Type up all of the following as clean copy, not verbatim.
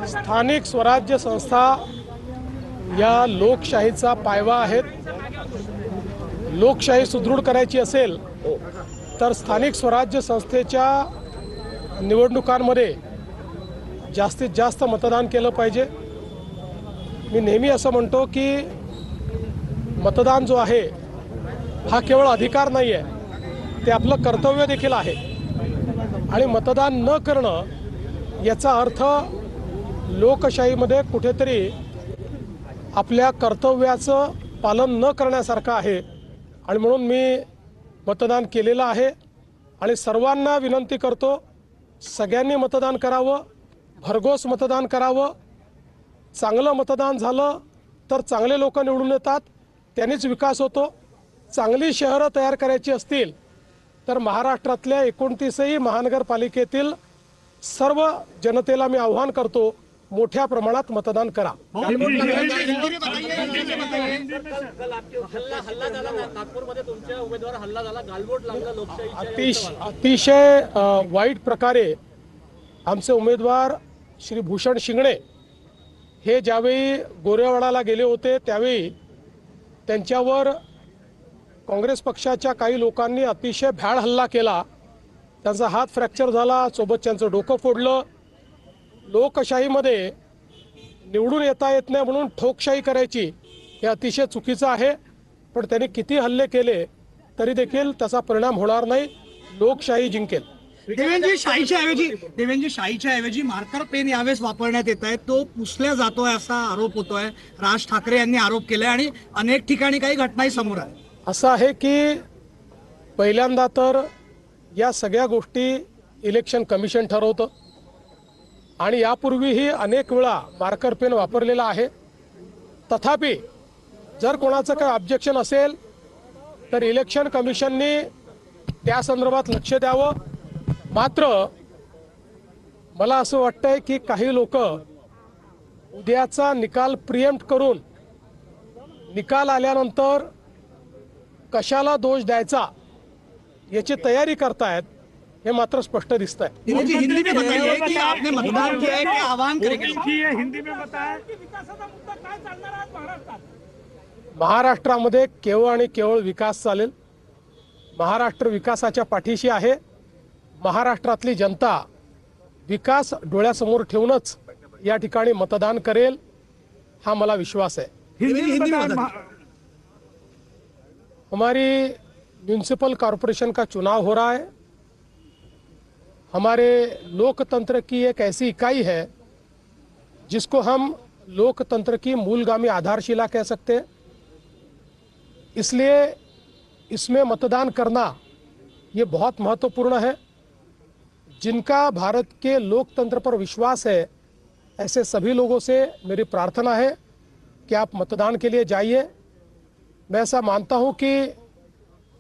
स्थानिक स्वराज्य संस्था या लोकशाहीचा पायवा आहेत. लोकशाही सुदृढ करायची असेल तर स्थानिक स्वराज्य संस्थेच्या निवडणुकांमध्ये जास्तीत जास्त मतदान केलं पाहिजे. मी नेहमी असं म्हणतो की मतदान जो आहे हा केवळ अधिकार नाही आहे, ते आपलं कर्तव्य देखील आहे. आणि मतदान न करणं याचा अर्थ लोकशाहीमध्ये कुठेतरी आपल्या कर्तव्याचं पालन न करण्यासारखं आहे. आणि म्हणून मी मतदान केलेलं आहे आणि सर्वांना विनंती करतो, सगळ्यांनी मतदान करावं, भरघोस मतदान करावं. चांगलं मतदान झालं तर चांगले लोक निवडून येतात, त्यांनीच विकास होतो. चांगली शहरं तयार करायची असतील तर महाराष्ट्रातल्या 29ही महानगरपालिकेतील सर्व जनतेला मी आव्हान करतो, मोठ्या प्रमाणात मतदान करा. अतिशय वाईट प्रकारे आमचे उमेदवार श्री भूषण शिंगणे हे ज्यावेळी गोरेवाडाला गेले होते त्यावेळी त्यांच्यावर काँग्रेस पक्षाच्या काही लोकांनी अतिशय भ्याड हल्ला केला. त्यांचा हात फ्रॅक्चर झाला, सोबत त्यांचं डोकं फोडलं. लोकशाहीमध्ये निवडून येता येत नाही म्हणून ठोकशाही करायची हे अतिशय चुकीचं आहे. पण त्यांनी किती हल्ले केले तरी देखील त्याचा परिणाम होणार नाही, लोकशाही जिंकेल. देवेंद्रजी शाहीच्या ऐवजी मार्कर पेन यावेळेस वापरण्यात येत आहे, तो पुसल्या जातोय असा आरोप होतोय. राज ठाकरे यांनी आरोप केलाय आणि अनेक ठिकाणी काही घटनाही समोर आहे. असं आहे की पहिल्यांदा तर या सगळ्या गोष्टी इलेक्शन कमिशन ठरवतं आणि यापूर्वीही अनेक वेळा मार्कर पेन वापरलेला आहे. तथापि जर कोणाचं काही ऑब्जेक्शन असेल तर इलेक्शन कमिशनने त्या संदर्भात लक्ष द्यावं. मात्र मला असं वाटतंय की काही लोक उद्याचा निकाल प्रिएम्प्ट करून निकाल आल्यानंतर कशाला दोष द्यायचा याची तयारी करतायत, हे मात्र स्पष्ट दिसत आहे. हिंदी में बताइए कि आपने मतदान किया है, क्या आह्वान करेंगे? हिंदी में बताया की विकासाचा मुद्दा काय चालणार आहे महाराष्ट्रात? महाराष्ट्रामध्ये केवळ आणि केवळ विकास चालेल. महाराष्ट्र विकासाच्या पाठीशी आहे. महाराष्ट्रातली जनता विकास डोळ्यासमोर ठेवूनच या ठिकाणी मतदान करेल, हा मला विश्वास है. हिंदी में हमारी म्यूनिसिपल कॉरपोरेशन का चुनाव हो रहा है. हमारे लोकतंत्र की एक ऐसी इकाई है जिसको हम लोकतंत्र की मूलगामी आधारशिला कह सकते हैं. इसलिए इसमें मतदान करना ये बहुत महत्वपूर्ण है. जिनका भारत के लोकतंत्र पर विश्वास है, ऐसे सभी लोगों से मेरी प्रार्थना है कि आप मतदान के लिए जाइए. मैं ऐसा मानता हूं कि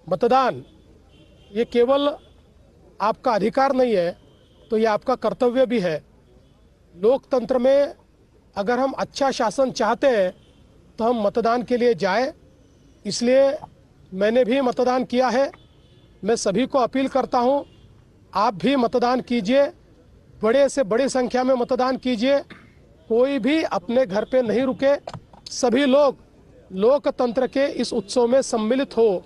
मतदान ये केवल आपका अधिकार नहीं है, तो ये आपका कर्तव्य भी है. लोकतंत्र में अगर हम अच्छा शासन चाहते हैं तो हम मतदान के लिए जाए. इसलिए मैंने भी मतदान किया है. मैं सभी को अपील करता हूं, आप भी मतदान कीजिए, बड़े से बड़ी संख्या में मतदान कीजिए. कोई भी अपने घर पे नहीं रुके, सभी लोग लोकतंत्र के इस उत्सव में सम्मिलित हो,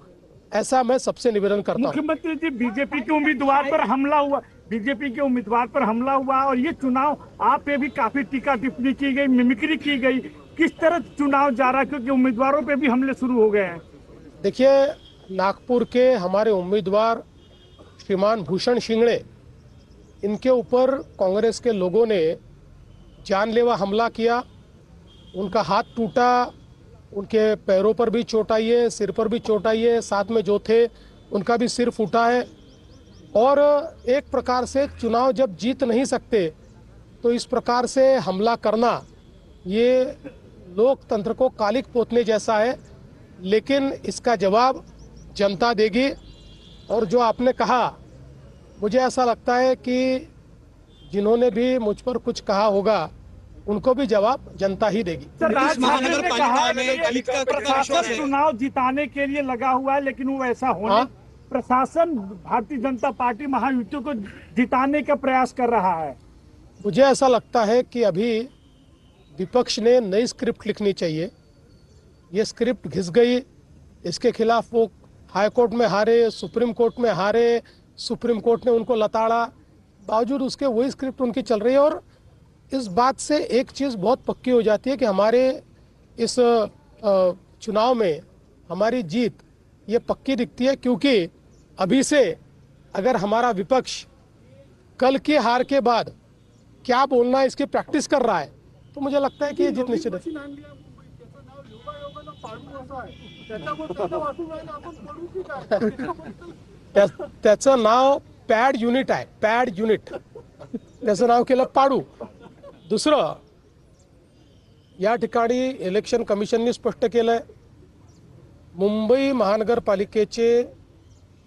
ऐसा मैं सबसे निवेदन करता हूं. मुख्यमंत्री जी, बीजेपी के उम्मीदवार पर हमला हुआ, बीजेपी के उम्मीदवार पर हमला हुआ और ये चुनाव आप पे भी काफी टीका टिप्पणी की गई, मिमिक्री की गई. किस तरह चुनाव जा रहा है, क्योंकि उम्मीदवारों पे भी हमले शुरू हो गए हैं? देखिए, नागपुर के हमारे उम्मीदवार श्रीमान भूषण शिंगणे, इनके ऊपर कांग्रेस के लोगों ने जानलेवा हमला किया. उनका हाथ टूटा, उनके पैरों पर भी चोट आई है, सिर पर भी चोट आई है, साथ में जो थे उनका भी सिर फूटा है. और एक प्रकार से चुनाव जब जीत नहीं सकते तो इस प्रकार से हमला करना ये लोकतंत्र को कालिक पोतने जैसा है. लेकिन इसका जवाब जनता देगी. और जो आपने कहा, मुझे ऐसा लगता है कि जिन्होंने भी मुझ पर कुछ कहा होगा उनको भी जवाब जनता ही देगी. प्रशासन चुनाव जिताने के लिए लगा हुआ है, लेकिन वो ऐसा होने प्रशासन भारतीय जनता पार्टी महायुति को जिताने का प्रयास कर रहा है? मुझे ऐसा लगता है कि अभी विपक्ष ने नई स्क्रिप्ट लिखनी चाहिए। ये स्क्रिप्ट घिस गई, इसके खिलाफ वो हाई कोर्ट में हारे, सुप्रीम कोर्ट में हारे, सुप्रीम कोर्ट ने उनको लताड़ा, बावजूद उसके वही स्क्रिप्ट उनकी चल रही है। और इस बात से एक चीज़ बहुत पक्की हो जाती है कि हमारे इस चुनाव में हमारी जीत ये पक्की दिखती है, क्योंकि अभी से अगर हमारा विपक्ष कल की हार के बाद क्या बोलना है इसकी प्रैक्टिस कर रहा है तो मुझे लगता है कि ये जीत निश्चित है। त्याचं नाव पॅड युनिट आहे, पॅड युनिट, त्याचं नाव केलं पाडू। दुसरं, या ठिकाणी इलेक्शन कमिशनने स्पष्ट केलंय, मुंबई महानगरपालिकेचे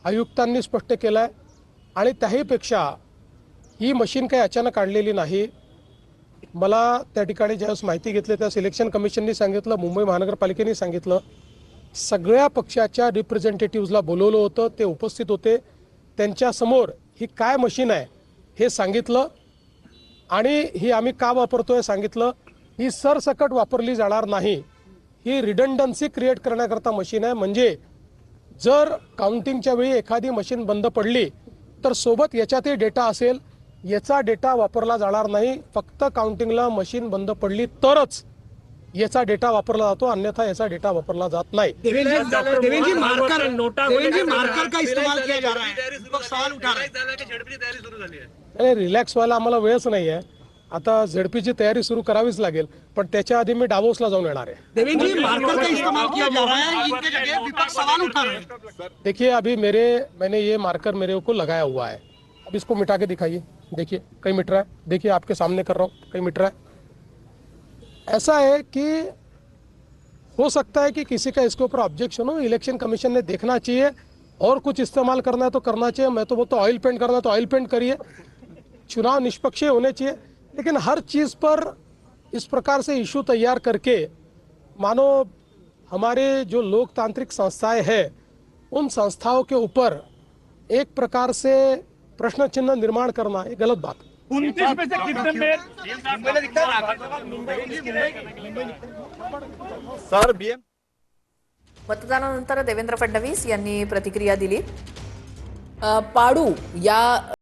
आयुक्तांनी स्पष्ट केलंय, आणि त्याहीपेक्षा ही मशीन काही अचानक आणलेली नाही। मला त्या ठिकाणी ज्यावेळेस माहिती घेतली त्यावेळेस इलेक्शन कमिशनने सांगितलं, मुंबई महानगरपालिकेने सांगितलं, सगळ्या पक्षाच्या रिप्रेझेंटेटिव्हजला बोलवलं होतं, ते उपस्थित होते, त्यांच्यासमोर ही काय मशीन आहे हे सांगितलं आणि ही आम्ही का वापरतोय सांगितलं। ही सरसकट वापरली जाणार नाही, ही रिडंडन्सी क्रिएट करण्याकरता मशीन आहे। म्हणजे जर काउंटिंगच्या वेळी एखादी मशीन बंद पडली तर सोबत याच्यातही डेटा असेल, याचा डेटा वापरला जाणार नाही। फक्त काउंटिंगला मशीन बंद पडली तरच याचा डेटा वापरला जातो, अन्यथा याचा डेटा वापरला जात नाही। देवेंद्र जी मार्कर का इस्तेमाल किया जा रहा है, विपक्ष सवाल उठा रहा है। अरे रिलॅक्स व्हायला आम्हाला वेळच नाही आहे। आता झेडपीची तयारी सुरू करावीच लागेल, पण त्याच्या आधी मी डावोसला जाऊन येणार आहे। देवेंद्र जी मार्कर का इस्तेमाल किया जा रहा है, इनके जगह विपक्ष सवाल उठा रहे हैं। देखिए अभी मैंने ये मार्कर मेरे को लगाया हुआ है, अब इसको मिटा के दिखाइए, देखिए कहीं मिट रहा है, देखिए आपके सामने कर रहा हूँ, कहीं मिट रहा है। ऐसा है कि हो सकता है कि किसी का इसके ऊपर ऑब्जेक्शन हो, इलेक्शन कमीशन ने देखना चाहिए, और कुछ इस्तेमाल करना है तो करना चाहिए। मैं तो बोलता ऑयल पेंट करना है तो ऑयल पेंट करिए, चुनाव निष्पक्ष होने चाहिए। लेकिन हर चीज़ पर इस प्रकार से इशू तैयार करके मानो हमारे जो लोकतांत्रिक संस्थाएं हैं उन संस्थाओं के ऊपर एक प्रकार से प्रश्न चिन्ह निर्माण करना ये गलत बात है। 29 में से कितने में सर बीएम मतदानानंतर देवेंद्र फडणवीस यांनी प्रतिक्रिया दिली। पाडू या